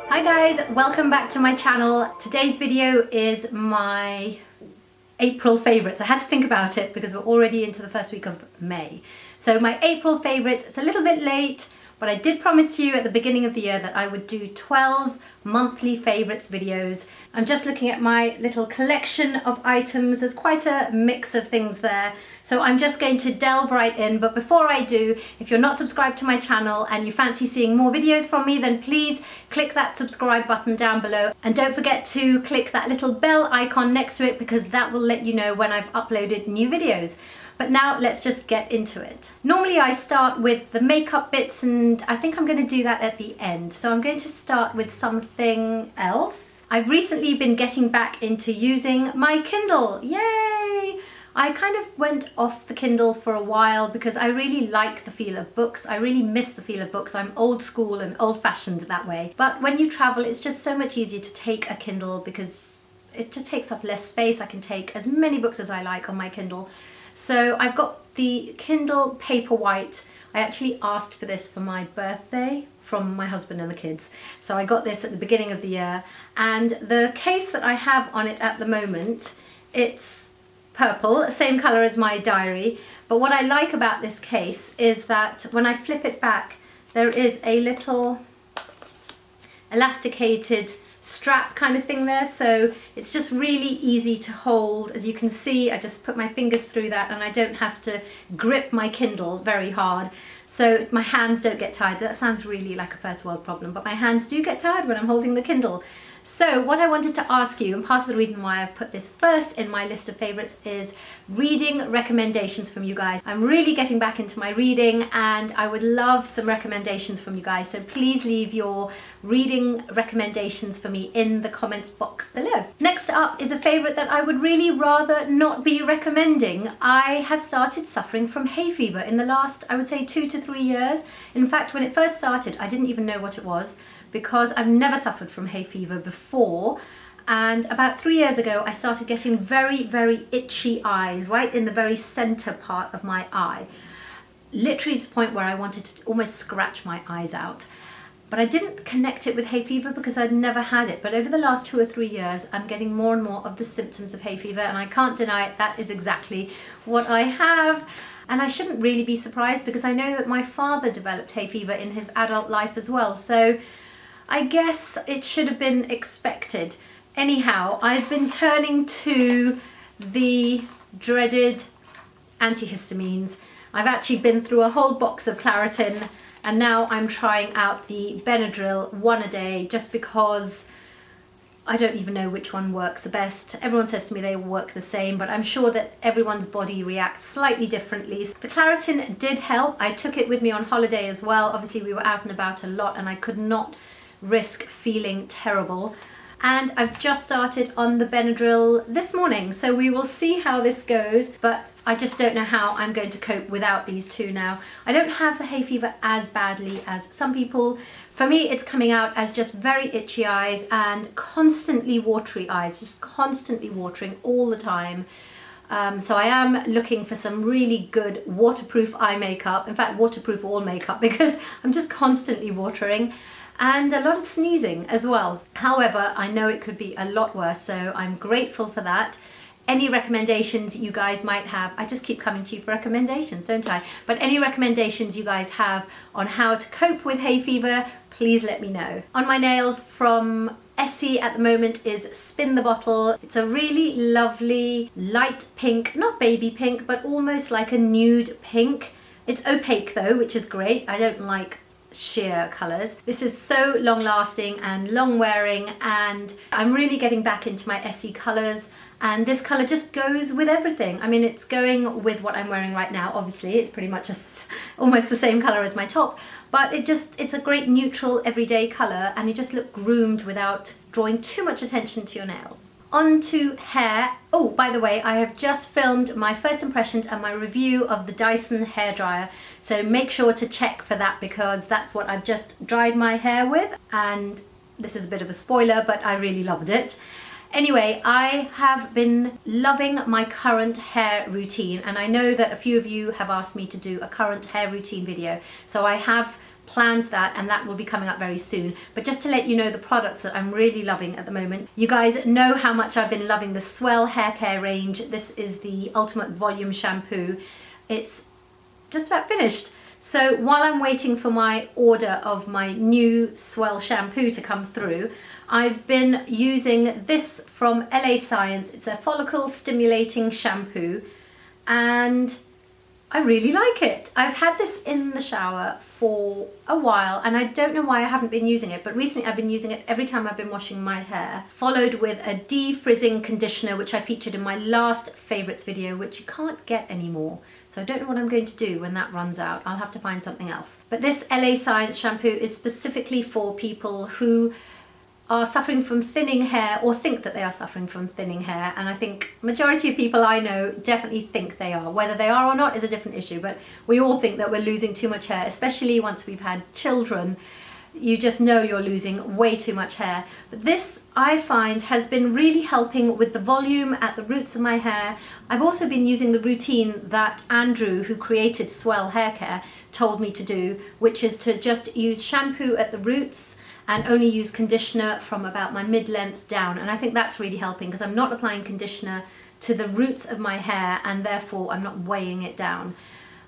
Hi guys, welcome back to my channel. Today's video is my April favourites. I had to think about it because we're already into the first week of May. So my April favourites, it's a little bit late, but I did promise you at the beginning of the year that I would do 12 monthly favourites videos. I'm just looking at my little collection of items. There's quite a mix of things there. So I'm just going to delve right in. But before I do, if you're not subscribed to my channel and you fancy seeing more videos from me, then please click that subscribe button down below. And don't forget to click that little bell icon next to it because that will let you know when I've uploaded new videos. But now let's just get into it. Normally I start with the makeup bits and I think I'm going to do that at the end. So I'm going to start with something else. I've recently been getting back into using my Kindle. Yay! I kind of went off the Kindle for a while because I really like the feel of books. I really miss the feel of books. I'm old school and old-fashioned that way. But when you travel, it's just so much easier to take a Kindle because it just takes up less space. I can take as many books as I like on my Kindle. So I've got the Kindle Paperwhite. I actually asked for this for my birthday from my husband and the kids. So I got this at the beginning of the year. And the case that I have on it at the moment, it's purple, same color as my diary. But what I like about this case is that when I flip it back, there is a little elasticated strap kind of thing there, so it's just really easy to hold. As you can see, I just put my fingers through that and I don't have to grip my Kindle very hard, so my hands don't get tired. That sounds really like a first world problem, but my hands do get tired when I'm holding the Kindle. So what I wanted to ask you, and part of the reason why I've put this first in my list of favourites, is reading recommendations from you guys. I'm really getting back into my reading and I would love some recommendations from you guys. So please leave your reading recommendations for me in the comments box below. Next up is a favourite that I would really rather not be recommending. I have started suffering from hay fever in the last, I would say, 2 to 3 years. In fact, when it first started, I didn't even know what it was, because I've never suffered from hay fever before. And about 3 years ago, I started getting very, very itchy eyes, right in the very center part of my eye. Literally to the point where I wanted to almost scratch my eyes out. But I didn't connect it with hay fever because I'd never had it. But over the last 2 or 3 years, I'm getting more and more of the symptoms of hay fever, and I can't deny it, that is exactly what I have. And I shouldn't really be surprised because I know that my father developed hay fever in his adult life as well. So I guess it should have been expected. Anyhow, I've been turning to the dreaded antihistamines. I've actually been through a whole box of Clarityn, and now I'm trying out the Benadryl 1 a day just because I don't even know which one works the best. Everyone says to me they work the same, but I'm sure that everyone's body reacts slightly differently. The Clarityn did help. I took it with me on holiday as well. Obviously we were out and about a lot and I could not risk feeling terrible. And I've just started on the Benadryl this morning, so we will see how this goes, but I just don't know how I'm going to cope without these two now. I don't have the hay fever as badly as some people. For me, it's coming out as just very itchy eyes and constantly watery eyes, just constantly watering all the time. So I am looking for some really good waterproof eye makeup, in fact waterproof all makeup, because I'm just constantly watering. And a lot of sneezing as well. However, I know it could be a lot worse, so I'm grateful for that. Any recommendations you guys might have, I just keep coming to you for recommendations, don't I? But any recommendations you guys have on how to cope with hay fever, please let me know. On my nails from Essie at the moment is Spin the Bottle. It's a really lovely light pink, not baby pink, but almost like a nude pink. It's opaque though, which is great. I don't like sheer colours. This is so long lasting and long wearing, and I'm really getting back into my Essie colours, and this colour just goes with everything. I mean, it's going with what I'm wearing right now. Obviously it's pretty much almost the same colour as my top, but it's a great neutral everyday colour and you just look groomed without drawing too much attention to your nails. On to hair. Oh, by the way, I have just filmed my first impressions and my review of the Dyson hairdryer, so make sure to check for that because that's what I've just dried my hair with, and this is a bit of a spoiler, but I really loved it. Anyway, I have been loving my current hair routine, and I know that a few of you have asked me to do a current hair routine video, so I have planned that, and that will be coming up very soon. But just to let you know the products that I'm really loving at the moment, you guys know how much I've been loving the SWELL Haircare range. This is the Ultimate Volume Shampoo. It's just about finished. So while I'm waiting for my order of my new SWELL shampoo to come through, I've been using this from LA Science. It's a follicle stimulating shampoo, and I really like it. I've had this in the shower for a while, and I don't know why I haven't been using it, but recently I've been using it every time I've been washing my hair, followed with a defrizzing conditioner, which I featured in my last favourites video, which you can't get anymore. So I don't know what I'm going to do when that runs out. I'll have to find something else. But this LA Science shampoo is specifically for people who are suffering from thinning hair, or think that they are suffering from thinning hair, and I think majority of people I know definitely think they are. Whether they are or not is a different issue, but we all think that we're losing too much hair, especially once we've had children. You just know you're losing way too much hair. But this, I find, has been really helping with the volume at the roots of my hair. I've also been using the routine that Andrew, who created SWELL Haircare, told me to do, which is to just use shampoo at the roots and only use conditioner from about my mid-length down. And I think that's really helping, because I'm not applying conditioner to the roots of my hair, and therefore I'm not weighing it down.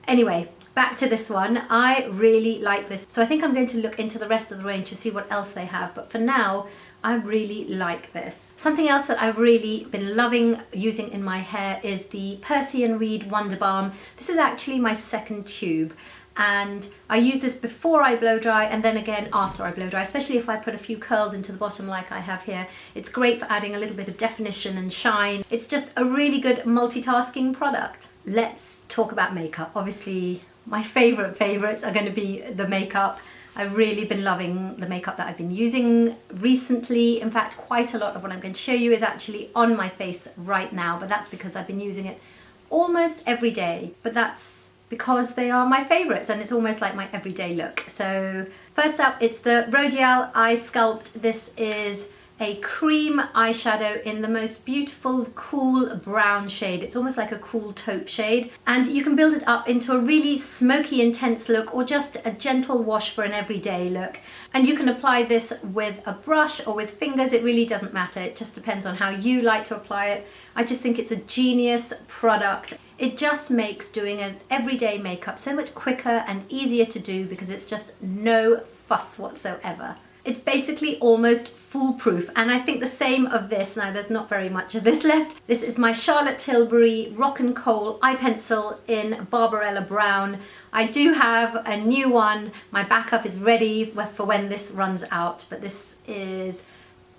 Anyway, back to this one. I really like this. So I think I'm going to look into the rest of the range to see what else they have. But for now, I really like this. Something else that I've really been loving using in my hair is the Percy and Reed Wonder Balm. This is actually my second tube, and I use this before I blow dry and then again after I blow dry, especially if I put a few curls into the bottom like I have here. It's great for adding a little bit of definition and shine. It's just a really good multitasking product. Let's talk about makeup. Obviously, my favorites are going to be the makeup. I've really been loving the makeup that I've been using recently. In fact, quite a lot of what I'm going to show you is actually on my face right now, but that's because I've been using it almost every day. But that's because they are my favorites, and it's almost like my everyday look. So first up, it's the Rodial Eye Sculpt. This is a cream eyeshadow in the most beautiful cool brown shade. It's almost like a cool taupe shade, and you can build it up into a really smoky intense look, or just a gentle wash for an everyday look. And you can apply this with a brush or with fingers. It really doesn't matter. It just depends on how you like to apply it. I just think it's a genius product. It just makes doing an everyday makeup so much quicker and easier to do, because it's just no fuss whatsoever. It's basically almost foolproof, and I think the same of this. Now, there's not very much of this left. This is my Charlotte Tilbury Rock and Kohl eye pencil in Barbarella Brown. I do have a new one. My backup is ready for when this runs out, but this is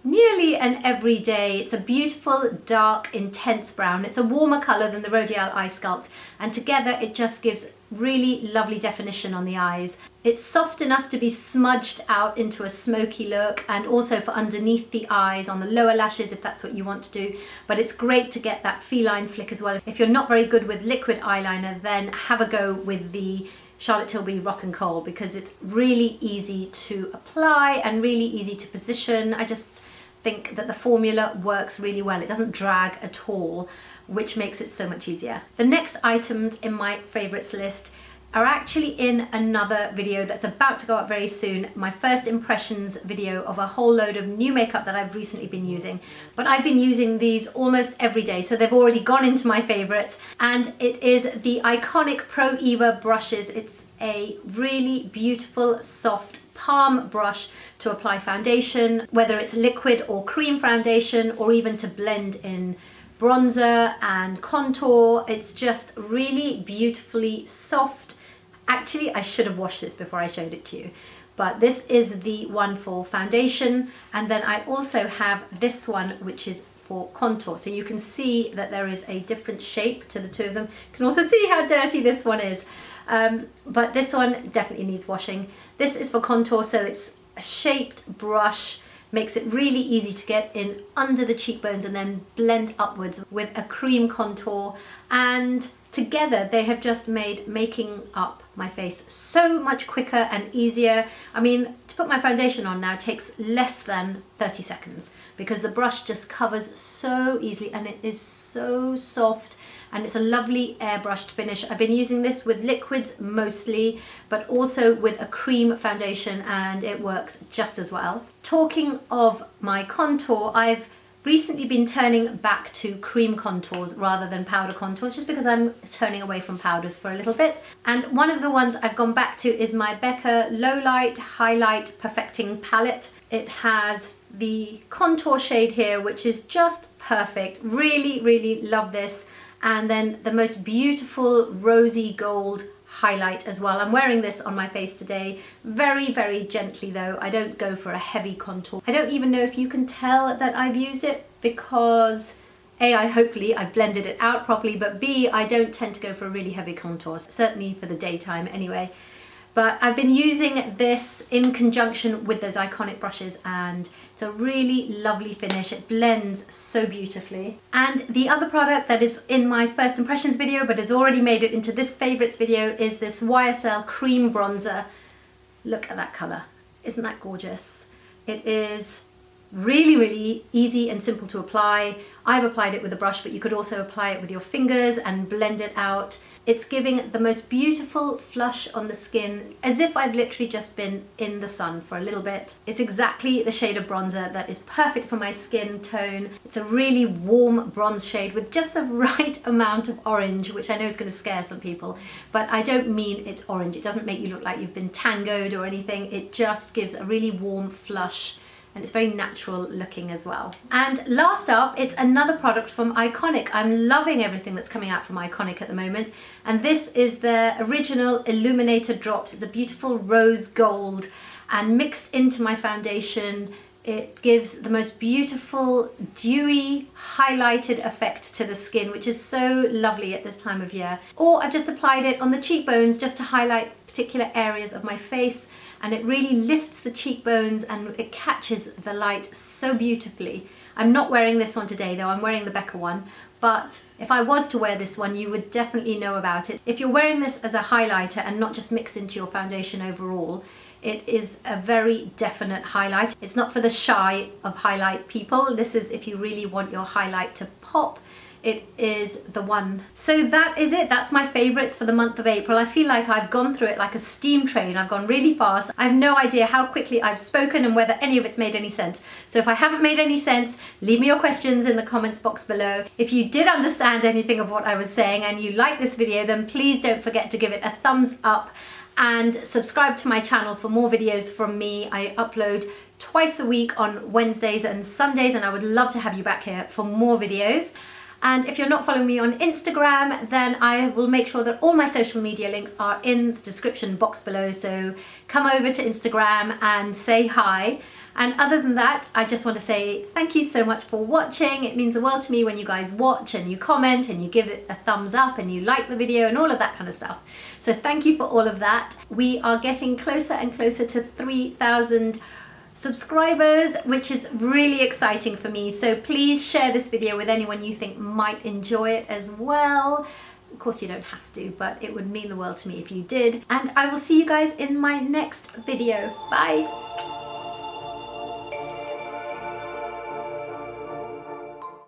nearly an everyday. It's a beautiful, dark, intense brown. It's a warmer colour than the Rodial Eye Sculpt, and together it just gives really lovely definition on the eyes. It's soft enough to be smudged out into a smoky look, and also for underneath the eyes, on the lower lashes if that's what you want to do. But it's great to get that feline flick as well. If you're not very good with liquid eyeliner, then have a go with the Charlotte Tilbury Rock and Kohl, because it's really easy to apply and really easy to position. I just think that the formula works really well. It doesn't drag at all, which makes it so much easier. The next items in my favorites list are actually in another video that's about to go up very soon, my first impressions video of a whole load of new makeup that I've recently been using. But I've been using these almost every day, so they've already gone into my favorites, and it is the iconic Pro Eva brushes. It's a really beautiful, soft palm brush to apply foundation, whether it's liquid or cream foundation, or even to blend in bronzer and contour. It's just really beautifully soft. Actually, I should have washed this before I showed it to you, but this is the one for foundation, and then I also have this one which is for contour. So you can see that there is a different shape to the two of them. You can also see how dirty this one is, but this one definitely needs washing. This is for contour, so it's a shaped brush, makes it really easy to get in under the cheekbones and then blend upwards with a cream contour, and together they have just made making up my face so much quicker and easier. I mean, to put my foundation on now takes less than 30 seconds because the brush just covers so easily and it is so soft and it's a lovely airbrushed finish. I've been using this with liquids mostly, but also with a cream foundation, and it works just as well. Talking of my contour, I've recently been turning back to cream contours rather than powder contours, just because I'm turning away from powders for a little bit. And one of the ones I've gone back to is my Becca Low Light Highlight Perfecting Palette. It has the contour shade here, which is just perfect. Really, really love this. And then the most beautiful rosy gold highlight as well. I'm wearing this on my face today, very, very gently though. I don't go for a heavy contour. I don't even know if you can tell that I've used it because A, hopefully I've blended it out properly, but B, I don't tend to go for really heavy contours, certainly for the daytime anyway. But I've been using this in conjunction with those iconic brushes and it's a really lovely finish. It blends so beautifully. And the other product that is in my first impressions video but has already made it into this favorites video is this YSL Cream Bronzer. Look at that colour. Isn't that gorgeous? It is really, really easy and simple to apply. I've applied it with a brush, but you could also apply it with your fingers and blend it out. It's giving the most beautiful flush on the skin, as if I've literally just been in the sun for a little bit. It's exactly the shade of bronzer that is perfect for my skin tone. It's a really warm bronze shade with just the right amount of orange, which I know is going to scare some people, but I don't mean it's orange. It doesn't make you look like you've been tangoed or anything. It just gives a really warm flush. And it's very natural looking as well. And last up, it's another product from Iconic. I'm loving everything that's coming out from Iconic at the moment. And this is their original Illuminator drops. It's a beautiful rose gold, and mixed into my foundation, it gives the most beautiful, dewy, highlighted effect to the skin, which is so lovely at this time of year. Or I've just applied it on the cheekbones just to highlight particular areas of my face, and it really lifts the cheekbones and it catches the light so beautifully. I'm not wearing this one today though, I'm wearing the Becca one, but if I was to wear this one, you would definitely know about it. If you're wearing this as a highlighter and not just mixed into your foundation overall, it is a very definite highlight. It's not for the shy of highlight people. This is if you really want your highlight to pop. It is the one. So that is it. That's my favorites for the month of April. I feel like I've gone through it like a steam train. I've gone really fast. I have no idea how quickly I've spoken and whether any of it's made any sense. So if I haven't made any sense, leave me your questions in the comments box below. If you did understand anything of what I was saying and you like this video, then please don't forget to give it a thumbs up and subscribe to my channel for more videos from me. I upload twice a week on Wednesdays and Sundays, and I would love to have you back here for more videos. And if you're not following me on Instagram, then I will make sure that all my social media links are in the description box below. So come over to Instagram and say hi. And other than that, I just want to say thank you so much for watching. It means the world to me when you guys watch and you comment and you give it a thumbs up and you like the video and all of that kind of stuff. So thank you for all of that. We are getting closer and closer to 3,000 subscribers, which is really exciting for me. So please share this video with anyone you think might enjoy it as well. Of course you don't have to, but it would mean the world to me if you did. And I will see you guys in my next video. Bye!